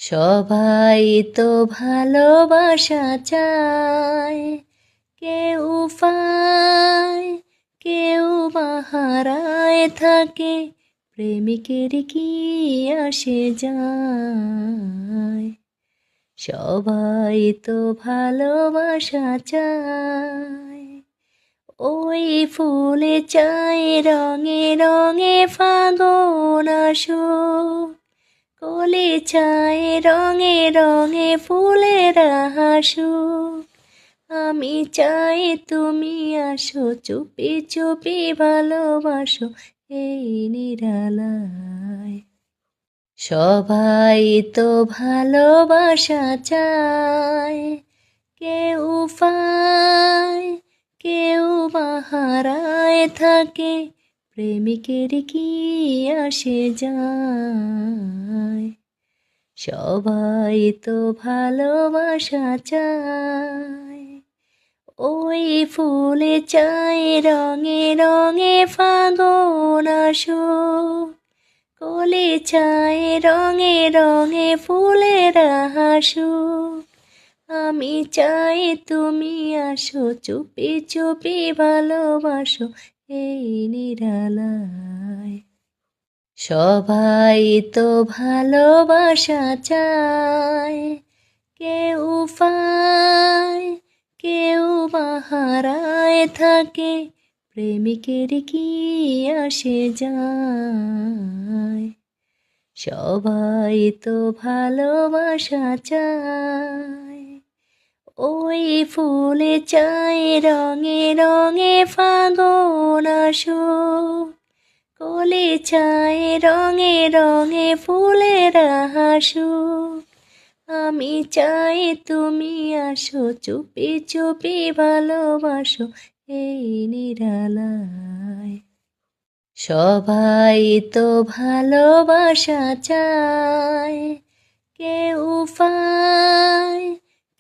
সবাই তো ভালোবাসা চায়, কেউ পায় কেউ বা হারায় থাকে, প্রেমিকের কি আসে যায়। সবাই তো ভালোবাসা চায়, ওই ফুলে চায় রঙে রঙে ফাগুন আসুক, কলি চায় রঙে রঙে ফুলেরা হাসুক। আমি চাই তুমি আসো, চুপি চুপি ভালোবাসো এই নিরালায়। সবাই তো ভালোবাসা চায়, কেউ পায় কেউ বা হারায় থাকে, প্রেমিকের কি আসে যায়। সবাই তো ভালোবাসা চায়, ওই ফুলে চায় রঙে রঙে ফাগুন আসুক, কলি চায় রঙে রঙে ফুলেরা হাসুক। আমি চাই তুমি আসো, চুপি চুপি ভালোবাসো এই নিরালায়। সবাই তো ভালোবাসা চায়, কেউ পায় কেউ বা হারায় থাকে, প্রেমিকের কি আসে যায়। সবাই তো ভালোবাসা চায়, ওই ফুলে চায় রঙে রঙে ফাগুন আসুক, কলি চায় রঙে রঙে ফুলেরা হাসুক। আমি চাই তুমি আসো, চুপি চুপি ভালোবাসো এই নিরালায়। সবাই তো ভালোবাসা চায়, কেউ পায়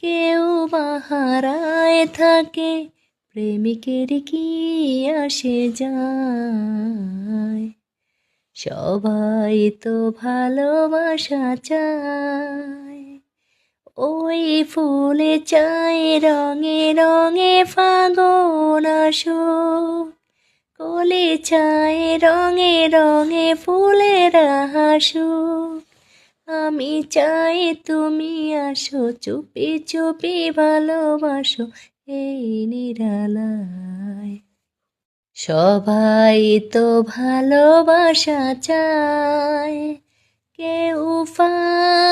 কেউ বা হারায় থাকে, প্রেমিকের কি আসে যায়। সবাই তো ভালোবাসা চায়, ওই ফুলে চায় রঙে রঙে ফাগুন আসুক, কলি চায় রঙে রঙে ফুলেরা হাসুক। আমি চাই তুমি আসো, চুপি চুপি ভালোবাসো এই নিরালায়। সবাই তো ভালোবাসা চায়, কেউ পায়